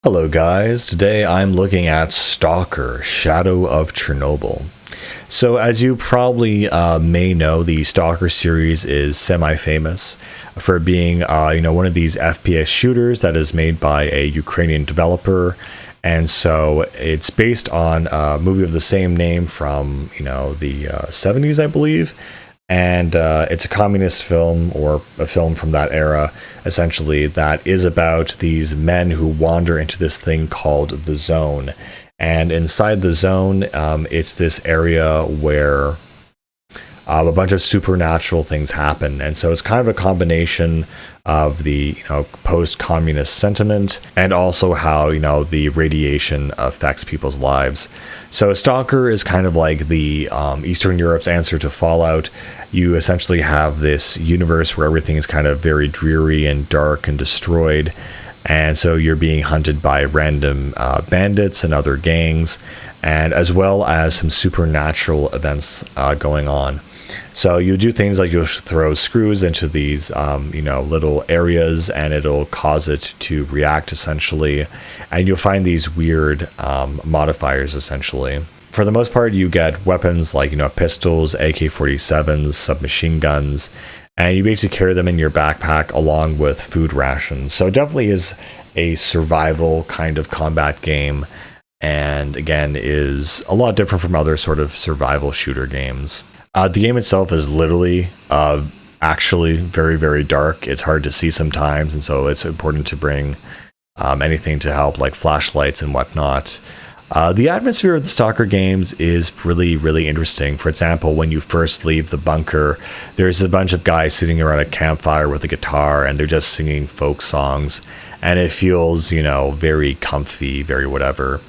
Hello guys, today I'm looking at S.T.A.L.K.E.R, Shadow of Chernobyl. So as you probably may know, the S.T.A.L.K.E.R series is semi-famous for being one of these FPS shooters that is made by a Ukrainian developer. And so it's based on a movie of the same name from the 70s, I believe. And it's a communist film, or a film from that era, essentially, that is about these men who wander into this thing called the Zone. And inside the Zone, it's this area where a bunch of supernatural things happen. And so it's kind of a combination of the post-communist sentiment and also how the radiation affects people's lives. So S.T.A.L.K.E.R is kind of like the Eastern Europe's answer to Fallout. You essentially have this universe where everything is kind of very dreary and dark and destroyed, and so you're being hunted by random bandits and other gangs, and as well as some supernatural events going on. So you do things like you'll throw screws into these, little areas, and it'll cause it to react essentially. And you'll find these weird modifiers essentially. For the most part, you get weapons like, pistols, AK-47s, submachine guns, and you basically carry them in your backpack along with food rations. So it definitely is a survival kind of combat game. And again, is a lot different from other sort of survival shooter games. The game itself is literally actually very, very dark. It's hard to see sometimes, and so it's important to bring anything to help, like flashlights and whatnot. The atmosphere of the S.T.A.L.K.E.R games is really, really interesting. For example, when you first leave the bunker, there's a bunch of guys sitting around a campfire with a guitar, and they're just singing folk songs, and it feels, very comfy, very whatever.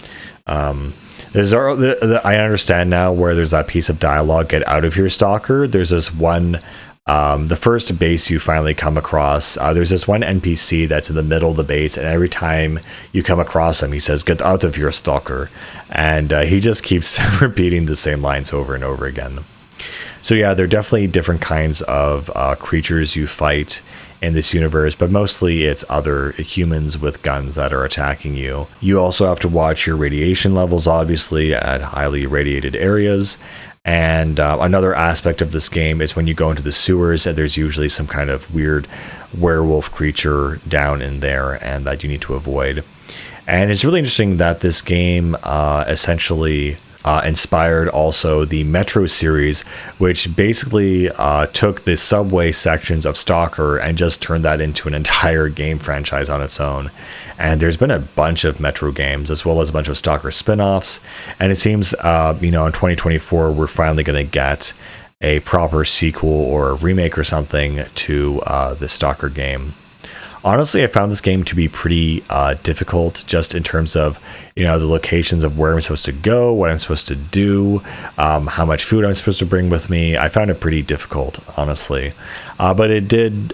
I understand now where there's that piece of dialogue, "Get out of here, stalker." There's this one, the first base you finally come across, there's this one NPC that's in the middle of the base, and every time you come across him, he says, "Get out of here, stalker." And he just keeps repeating the same lines over and over again. So yeah, there are definitely different kinds of creatures you fight in this universe, but mostly it's other humans with guns that are attacking you. You also have to watch your radiation levels, obviously, at highly irradiated areas. And another aspect of this game is when you go into the sewers, there's usually some kind of weird werewolf creature down in there, and that you need to avoid. And it's really interesting that this game essentially inspired also the Metro series, which basically took the subway sections of S.T.A.L.K.E.R and just turned that into an entire game franchise on its own. And there's been a bunch of Metro games, as well as a bunch of S.T.A.L.K.E.R spin-offs. And it seems, in 2024, we're finally going to get a proper sequel or a remake or something to the S.T.A.L.K.E.R game. Honestly, I found this game to be pretty difficult, just in terms of, the locations of where I'm supposed to go, what I'm supposed to do, how much food I'm supposed to bring with me. I found it pretty difficult, honestly. But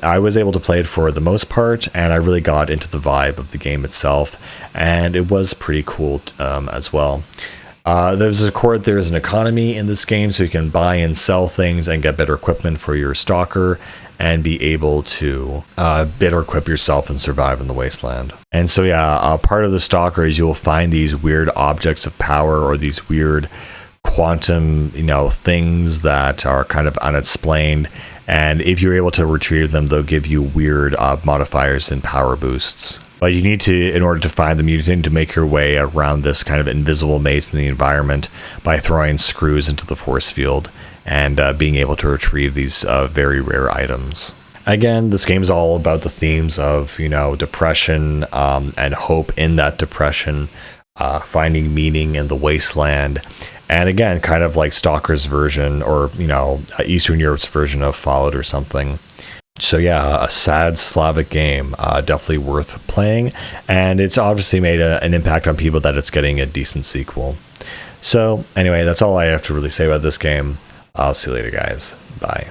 I was able to play it for the most part, and I really got into the vibe of the game itself, and it was pretty cool as well. There's an economy in this game, so you can buy and sell things and get better equipment for your stalker and be able to better equip yourself and survive in the wasteland. And so yeah, part of the stalker is you'll find these weird objects of power, or these weird quantum things that are kind of unexplained, and if you're able to retrieve them, they'll give you weird modifiers and power boosts. But you need to, in order to find them, you need to make your way around this kind of invisible maze in the environment by throwing screws into the force field and being able to retrieve these very rare items. Again, this game is all about the themes of, depression and hope in that depression, finding meaning in the wasteland. And again, kind of like S.T.A.L.K.E.R's version, or, Eastern Europe's version of Fallout or something. So yeah, a sad Slavic game, definitely worth playing, and it's obviously made an impact on people that it's getting a decent sequel. So anyway, that's all I have to really say about this game. I'll see you later, guys. Bye.